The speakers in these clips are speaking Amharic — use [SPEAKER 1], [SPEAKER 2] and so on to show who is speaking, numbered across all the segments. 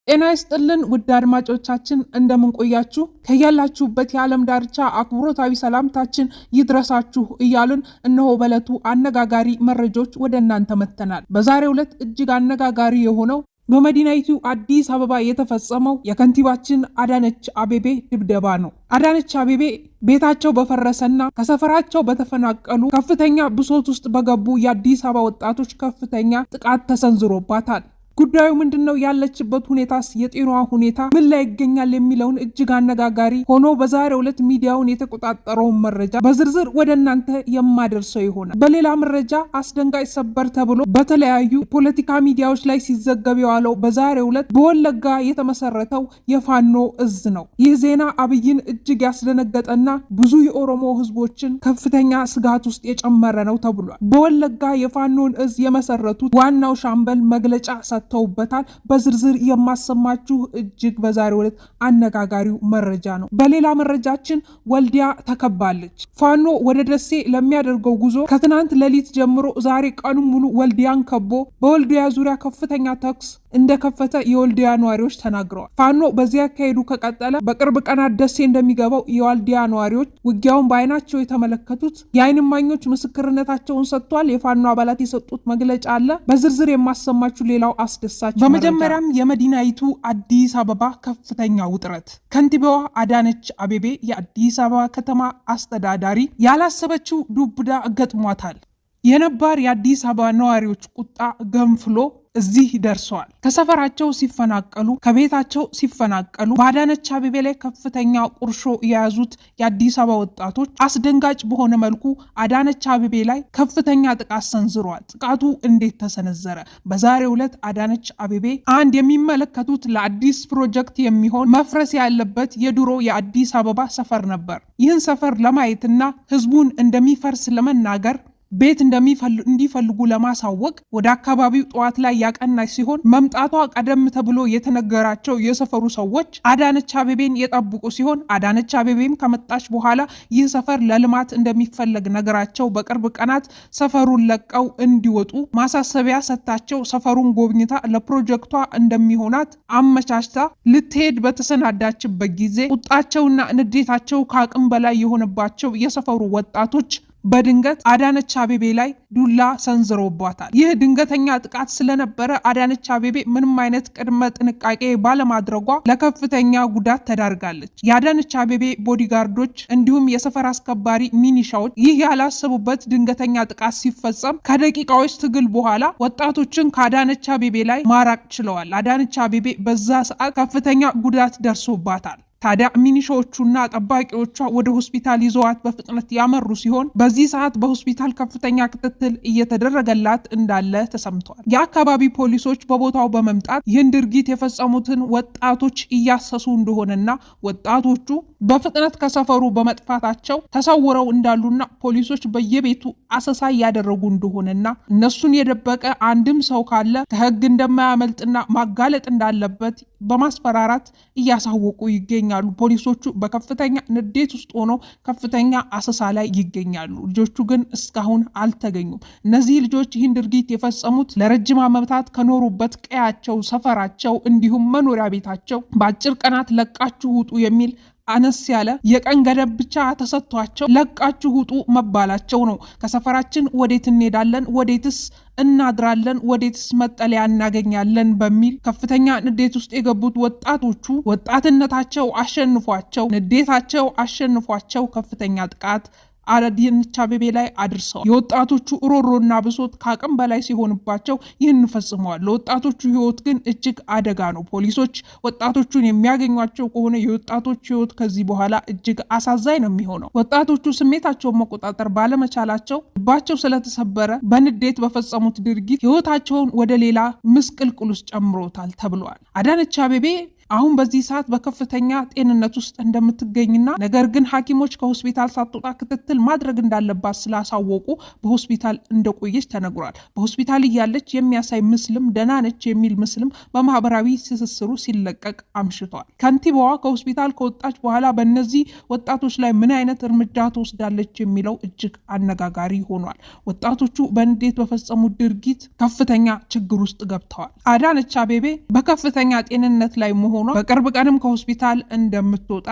[SPEAKER 1] ጤና ይስጥልን ውድ አድማጮቻችን እንደምን ቆያችሁ? ከያላችሁበት የዓለም ዳርቻ አክብሮታዊ ሰላምታችን ይድረሳችሁ እያልን እነሆ በዕለቱ አነጋጋሪ መረጃዎች ወደ እናንተ መጥተናል። በዛሬው ዕለት እጅግ አነጋጋሪ የሆነው በመዲናይቱ አዲስ አበባ የተፈጸመው የከንቲባችን አዳነች አቤቤ ድብደባ ነው። አዳነች አቤቤ ቤታቸው በፈረሰና ከሰፈራቸው በተፈናቀሉ ከፍተኛ ብሶት ውስጥ በገቡ የአዲስ አበባ ወጣቶች ከፍተኛ ጥቃት ተሰንዝሮባታል። ጉዳዩ ምንድነው? ያለችበት ሁኔታስ የጤናዋ ሁኔታ ምን ላይ ይገኛል የሚለውን እጅግ አነጋጋሪ ሆኖ በዛሬው ዕለት ሚዲያውን የተቆጣጠረውን መረጃ በዝርዝር ወደ እናንተ የማደርሰው ይሆናል። በሌላ መረጃ አስደንጋጭ ሰበር ተብሎ በተለያዩ ፖለቲካ ሚዲያዎች ላይ ሲዘገብ የዋለው በዛሬው ዕለት በወለጋ የተመሰረተው የፋኖ እዝ ነው። ይህ ዜና አብይን እጅግ ያስደነገጠና ብዙ የኦሮሞ ህዝቦችን ከፍተኛ ስጋት ውስጥ የጨመረ ነው ተብሏል። በወለጋ የፋኖን እዝ የመሰረቱት ዋናው ሻምበል መግለጫ ተውበታል። በዝርዝር የማሰማችሁ እጅግ በዛሬው ዕለት አነጋጋሪው መረጃ ነው። በሌላ መረጃችን ወልዲያ ተከባለች። ፋኖ ወደ ደሴ ለሚያደርገው ጉዞ ከትናንት ሌሊት ጀምሮ ዛሬ ቀኑን ሙሉ ወልዲያን ከቦ በወልዲያ ዙሪያ ከፍተኛ ተኩስ እንደከፈተ የወልዲያ ነዋሪዎች ተናግረዋል። ፋኖ በዚያ አካሄዱ ከቀጠለ በቅርብ ቀናት ደሴ እንደሚገባው የወልዲያ ነዋሪዎች ውጊያውን በአይናቸው የተመለከቱት የአይን እማኞች ምስክርነታቸውን ሰጥቷል። የፋኖ አባላት የሰጡት መግለጫ አለ። በዝርዝር የማሰማችሁ ሌላው አስደሳች በመጀመሪያም የመዲናይቱ አዲስ አበባ ከፍተኛ ውጥረት። ከንቲባዋ አዳነች አቤቤ የአዲስ አበባ ከተማ አስተዳዳሪ ያላሰበችው ዱብዳ ገጥሟታል። የነባር የአዲስ አበባ ነዋሪዎች ቁጣ ገንፍሎ እዚህ ደርሰዋል። ከሰፈራቸው ሲፈናቀሉ ከቤታቸው ሲፈናቀሉ በአዳነች አቤቤ ላይ ከፍተኛ ቁርሾ የያዙት የአዲስ አበባ ወጣቶች አስደንጋጭ በሆነ መልኩ አዳነች አቤቤ ላይ ከፍተኛ ጥቃት ሰንዝረዋል። ጥቃቱ እንዴት ተሰነዘረ? በዛሬው ዕለት አዳነች አቤቤ አንድ የሚመለከቱት ለአዲስ ፕሮጀክት የሚሆን መፍረስ ያለበት የድሮ የአዲስ አበባ ሰፈር ነበር። ይህን ሰፈር ለማየትና ህዝቡን እንደሚፈርስ ለመናገር ቤት እንዲፈልጉ ለማሳወቅ ወደ አካባቢው ጠዋት ላይ ያቀናች ሲሆን መምጣቷ ቀደም ተብሎ የተነገራቸው የሰፈሩ ሰዎች አዳነች አቤቤን የጠብቁ ሲሆን አዳነች አቤቤም ከመጣች በኋላ ይህ ሰፈር ለልማት እንደሚፈለግ ነገራቸው በቅርብ ቀናት ሰፈሩን ለቀው እንዲወጡ ማሳሰቢያ ሰጥታቸው ሰፈሩን ጎብኝታ ለፕሮጀክቷ እንደሚሆናት አመቻችታ ልትሄድ በተሰናዳችበት ጊዜ ቁጣቸውና ንዴታቸው ከአቅም በላይ የሆነባቸው የሰፈሩ ወጣቶች በድንገት አዳነች አቤቤ ላይ ዱላ ሰንዝሮባታል። ይህ ድንገተኛ ጥቃት ስለነበረ አዳነች አቤቤ ምንም አይነት ቅድመ ጥንቃቄ ባለማድረጓ ለከፍተኛ ጉዳት ተዳርጋለች። የአዳነች አቤቤ ቦዲጋርዶች እንዲሁም የሰፈር አስከባሪ ሚኒሻዎች ይህ ያላሰቡበት ድንገተኛ ጥቃት ሲፈጸም ከደቂቃዎች ትግል በኋላ ወጣቶችን ከአዳነች አቤቤ ላይ ማራቅ ችለዋል። አዳነች አቤቤ በዛ ሰዓት ከፍተኛ ጉዳት ደርሶባታል። ታዲያ ሚኒሻዎቹና ጠባቂዎቿ ወደ ሆስፒታል ይዘዋት በፍጥነት ያመሩ ሲሆን በዚህ ሰዓት በሆስፒታል ከፍተኛ ክትትል እየተደረገላት እንዳለ ተሰምቷል። የአካባቢ ፖሊሶች በቦታው በመምጣት ይህን ድርጊት የፈጸሙትን ወጣቶች እያሰሱ እንደሆነና ወጣቶቹ በፍጥነት ከሰፈሩ በመጥፋታቸው ተሰውረው እንዳሉና ፖሊሶች በየቤቱ አሰሳ እያደረጉ እንደሆነና እነሱን የደበቀ አንድም ሰው ካለ ከሕግ እንደማያመልጥና ማጋለጥ እንዳለበት በማስፈራራት እያሳወቁ ይገኛሉ። ፖሊሶቹ በከፍተኛ ንዴት ውስጥ ሆነው ከፍተኛ አሰሳ ላይ ይገኛሉ። ልጆቹ ግን እስካሁን አልተገኙም። እነዚህ ልጆች ይህን ድርጊት የፈጸሙት ለረጅም ዓመታት ከኖሩበት ቀያቸው፣ ሰፈራቸው እንዲሁም መኖሪያ ቤታቸው በአጭር ቀናት ለቃችሁ ውጡ የሚል አነስ ያለ የቀን ገደብ ብቻ ተሰጥቷቸው ለቃችሁ ውጡ መባላቸው ነው። ከሰፈራችን ወዴት እንሄዳለን? ወዴትስ እናድራለን? ወዴትስ መጠለያ እናገኛለን? በሚል ከፍተኛ ንዴት ውስጥ የገቡት ወጣቶቹ ወጣትነታቸው አሸንፏቸው፣ ንዴታቸው አሸንፏቸው ከፍተኛ ጥቃት አዳነች አቤቤ ላይ አድርሰዋል። የወጣቶቹ ሮሮና ብሶት ከአቅም በላይ ሲሆንባቸው ይህን ፈጽመዋል። ለወጣቶቹ ህይወት ግን እጅግ አደጋ ነው። ፖሊሶች ወጣቶቹን የሚያገኟቸው ከሆነ የወጣቶቹ ህይወት ከዚህ በኋላ እጅግ አሳዛኝ ነው የሚሆነው። ወጣቶቹ ስሜታቸውን መቆጣጠር ባለመቻላቸው ልባቸው ስለተሰበረ በንዴት በፈጸሙት ድርጊት ህይወታቸውን ወደ ሌላ ምስቅልቅል ውስጥ ጨምሮታል ተብሏል። አዳነች አቤቤ አሁን በዚህ ሰዓት በከፍተኛ ጤንነት ውስጥ እንደምትገኝና ነገር ግን ሐኪሞች ከሆስፒታል ሳትወጣ ክትትል ማድረግ እንዳለባት ስላሳወቁ በሆስፒታል እንደቆየች ተነግሯል። በሆስፒታል እያለች የሚያሳይ ምስልም ደህና ነች የሚል ምስልም በማህበራዊ ትስስሩ ሲለቀቅ አምሽቷል። ከንቲባዋ ከሆስፒታል ከወጣች በኋላ በእነዚህ ወጣቶች ላይ ምን አይነት እርምጃ ትወስዳለች የሚለው እጅግ አነጋጋሪ ሆኗል። ወጣቶቹ በንዴት በፈጸሙት ድርጊት ከፍተኛ ችግር ውስጥ ገብተዋል። አዳነች አቤቤ በከፍተኛ ጤንነት ላይ መሆኗ በቅርብ ቀንም ከሆስፒታል እንደምትወጣ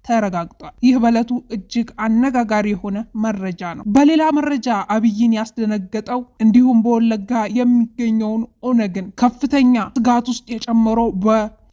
[SPEAKER 1] ተረጋግጧል። ይህ በዕለቱ እጅግ አነጋጋሪ የሆነ መረጃ ነው። በሌላ መረጃ አብይን ያስደነገጠው እንዲሁም በወለጋ የሚገኘውን ኦነግን ከፍተኛ ስጋት ውስጥ የጨመረው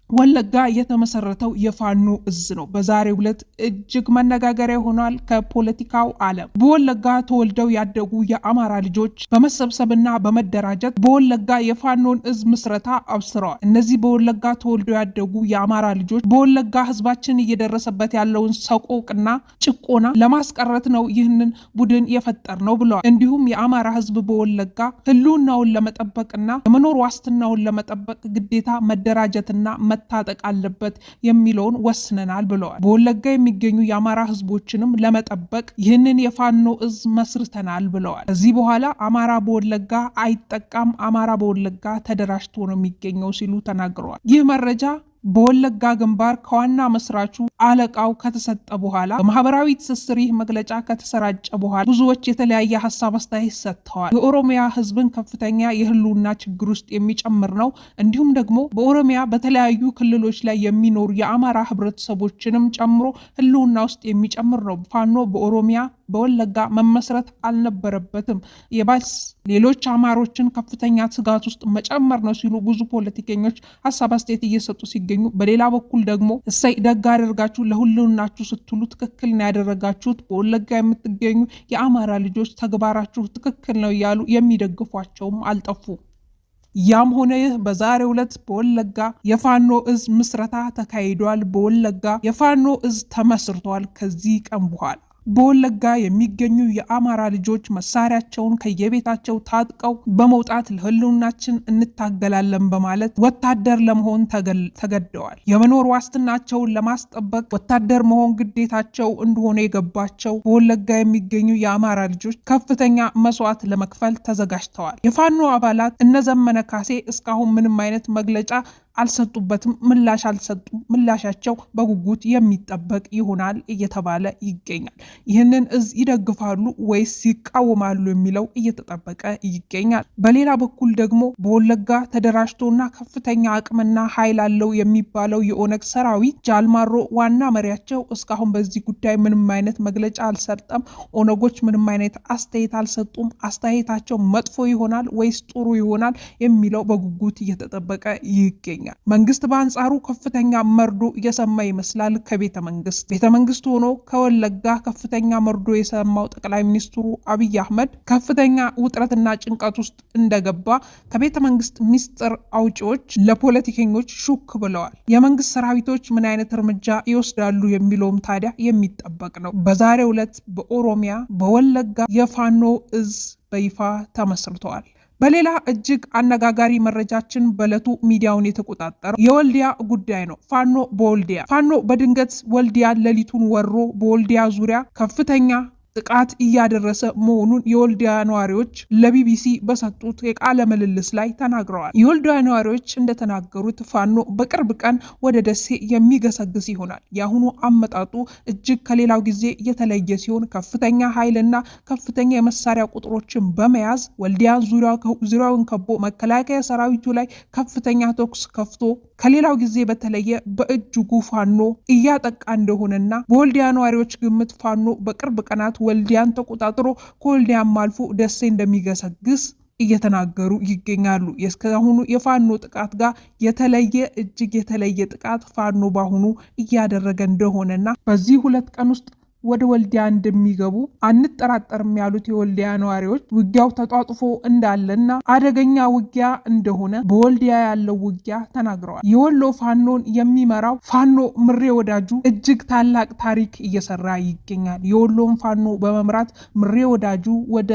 [SPEAKER 1] ወለጋ የተመሰረተው የፋኖ እዝ ነው። በዛሬው ዕለት እጅግ መነጋገሪያ ሆኗል። ከፖለቲካው ዓለም በወለጋ ተወልደው ያደጉ የአማራ ልጆች በመሰብሰብና በመደራጀት በወለጋ የፋኖን እዝ ምስረታ አብስረዋል። እነዚህ በወለጋ ተወልደው ያደጉ የአማራ ልጆች በወለጋ ህዝባችን እየደረሰበት ያለውን ሰቆቅና ጭቆና ለማስቀረት ነው ይህንን ቡድን የፈጠር ነው ብለዋል። እንዲሁም የአማራ ህዝብ በወለጋ ህልውናውን ለመጠበቅና የመኖር ዋስትናውን ለመጠበቅ ግዴታ መደራጀትና መታጠቅ አለበት የሚለውን ወስነናል ብለዋል። በወለጋ የሚገኙ የአማራ ህዝቦችንም ለመጠበቅ ይህንን የፋኖ እዝ መስርተናል ብለዋል። ከዚህ በኋላ አማራ በወለጋ አይጠቃም፣ አማራ በወለጋ ተደራጅቶ ነው የሚገኘው ሲሉ ተናግረዋል። ይህ መረጃ በወለጋ ግንባር ከዋና መስራቹ አለቃው ከተሰጠ በኋላ በማህበራዊ ትስስር ይህ መግለጫ ከተሰራጨ በኋላ ብዙዎች የተለያየ ሀሳብ አስተያየት ሰጥተዋል። የኦሮሚያ ህዝብን ከፍተኛ የህልውና ችግር ውስጥ የሚጨምር ነው። እንዲሁም ደግሞ በኦሮሚያ በተለያዩ ክልሎች ላይ የሚኖሩ የአማራ ህብረተሰቦችንም ጨምሮ ህልውና ውስጥ የሚጨምር ነው። ፋኖ በኦሮሚያ በወለጋ መመስረት አልነበረበትም፣ የባስ ሌሎች አማሮችን ከፍተኛ ስጋት ውስጥ መጨመር ነው ሲሉ ብዙ ፖለቲከኞች ሀሳብ አስተያየት እየሰጡ ሲገኙ፣ በሌላ በኩል ደግሞ እሰይ ደግ አደረጋችሁ፣ ለሁሉናችሁ ስትሉ ትክክል ነው ያደረጋችሁት፣ በወለጋ የምትገኙ የአማራ ልጆች ተግባራችሁ ትክክል ነው እያሉ የሚደግፏቸውም አልጠፉ። ያም ሆነ ይህ በዛሬው ዕለት በወለጋ የፋኖ እዝ ምስረታ ተካሂዷል። በወለጋ የፋኖ እዝ ተመስርቷል። ከዚህ ቀን በኋላ በወለጋ የሚገኙ የአማራ ልጆች መሳሪያቸውን ከየቤታቸው ታጥቀው በመውጣት ለህልውናችን እንታገላለን በማለት ወታደር ለመሆን ተገደዋል። የመኖር ዋስትናቸውን ለማስጠበቅ ወታደር መሆን ግዴታቸው እንደሆነ የገባቸው በወለጋ የሚገኙ የአማራ ልጆች ከፍተኛ መስዋዕት ለመክፈል ተዘጋጅተዋል። የፋኖ አባላት እነዘመነ ካሴ እስካሁን ምንም አይነት መግለጫ አልሰጡበትም፣ ምላሽ አልሰጡም። ምላሻቸው በጉጉት የሚጠበቅ ይሆናል እየተባለ ይገኛል። ይህንን እዝ ይደግፋሉ ወይስ ይቃወማሉ የሚለው እየተጠበቀ ይገኛል። በሌላ በኩል ደግሞ በወለጋ ተደራጅቶና ከፍተኛ አቅምና ኃይል አለው የሚባለው የኦነግ ሰራዊት ጃልማሮ ዋና መሪያቸው እስካሁን በዚህ ጉዳይ ምንም አይነት መግለጫ አልሰጠም። ኦነጎች ምንም አይነት አስተያየት አልሰጡም። አስተያየታቸው መጥፎ ይሆናል ወይስ ጥሩ ይሆናል የሚለው በጉጉት እየተጠበቀ ይገኛል። መንግስት በአንጻሩ ከፍተኛ መርዶ እየሰማ ይመስላል። ከቤተ መንግስት ሆኖ ከወለጋ ከፍተኛ መርዶ የሰማው ጠቅላይ ሚኒስትሩ አብይ አህመድ ከፍተኛ ውጥረትና ጭንቀት ውስጥ እንደገባ ከቤተ መንግስት ሚስጥር አውጪዎች ለፖለቲከኞች ሹክ ብለዋል። የመንግስት ሰራዊቶች ምን አይነት እርምጃ ይወስዳሉ የሚለውም ታዲያ የሚጠበቅ ነው። በዛሬው ዕለት በኦሮሚያ በወለጋ የፋኖ እዝ በይፋ ተመስርተዋል። በሌላ እጅግ አነጋጋሪ መረጃችን በዕለቱ ሚዲያውን የተቆጣጠረው የወልዲያ ጉዳይ ነው። ፋኖ በድንገት ወልዲያ ሌሊቱን ወሮ በወልዲያ ዙሪያ ከፍተኛ ጥቃት እያደረሰ መሆኑን የወልዲያ ነዋሪዎች ለቢቢሲ በሰጡት የቃለ ምልልስ ላይ ተናግረዋል። የወልዲያ ነዋሪዎች እንደተናገሩት ፋኖ በቅርብ ቀን ወደ ደሴ የሚገሰግስ ይሆናል። የአሁኑ አመጣጡ እጅግ ከሌላው ጊዜ የተለየ ሲሆን ከፍተኛ ኃይልና ከፍተኛ የመሳሪያ ቁጥሮችን በመያዝ ወልዲያን ዙሪያውን ከቦ መከላከያ ሰራዊቱ ላይ ከፍተኛ ተኩስ ከፍቶ ከሌላው ጊዜ በተለየ በእጅጉ ፋኖ እያጠቃ እንደሆነና በወልዲያ ነዋሪዎች ግምት ፋኖ በቅርብ ቀናት ወልዲያን ተቆጣጥሮ ከወልዲያም አልፎ ደሴ እንደሚገሰግስ እየተናገሩ ይገኛሉ። የእስካሁኑ የፋኖ ጥቃት ጋር እጅግ የተለየ ጥቃት ፋኖ ባሁኑ እያደረገ እንደሆነና በዚህ 2 ቀን ውስጥ ወደ ወልዲያ እንደሚገቡ አንጠራጠርም ያሉት የወልዲያ ነዋሪዎች ውጊያው ተጧጥፎ እንዳለና አደገኛ ውጊያ እንደሆነ በወልዲያ ያለው ውጊያ ተናግረዋል። የወሎ ፋኖን የሚመራው ፋኖ ምሬ ወዳጁ እጅግ ታላቅ ታሪክ እየሰራ ይገኛል። የወሎን ፋኖ በመምራት ምሬ ወዳጁ ወደ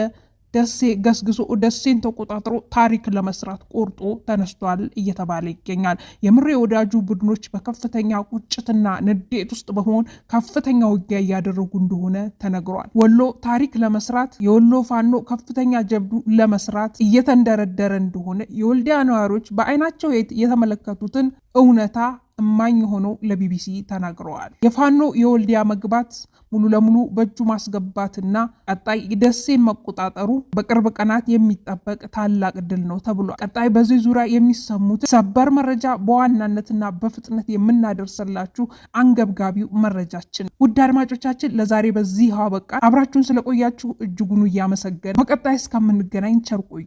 [SPEAKER 1] ደሴ ገስግሶ ደሴን ተቆጣጥሮ ታሪክ ለመስራት ቆርጦ ተነስቷል እየተባለ ይገኛል። የምሬ ወዳጁ ቡድኖች በከፍተኛ ቁጭትና ንዴት ውስጥ በመሆን ከፍተኛ ውጊያ እያደረጉ እንደሆነ ተነግሯል። ወሎ ታሪክ ለመስራት የወሎ ፋኖ ከፍተኛ ጀብዱ ለመስራት እየተንደረደረ እንደሆነ የወልዲያ ነዋሪዎች በአይናቸው የተመለከቱትን እውነታ እማኝ ሆነው ለቢቢሲ ተናግረዋል። የፋኖ የወልዲያ መግባት ሙሉ ለሙሉ በእጁ ማስገባትና ቀጣይ ደሴን መቆጣጠሩ በቅርብ ቀናት የሚጠበቅ ታላቅ ድል ነው ተብሏል። ቀጣይ በዚህ ዙሪያ የሚሰሙት ሰበር መረጃ በዋናነትና በፍጥነት የምናደርሰላችሁ አንገብጋቢው መረጃችን። ውድ አድማጮቻችን ለዛሬ በዚህ አበቃ። አብራችሁን ስለቆያችሁ እጅጉን እያመሰገን በቀጣይ እስከምንገናኝ ቸር ቆዩ።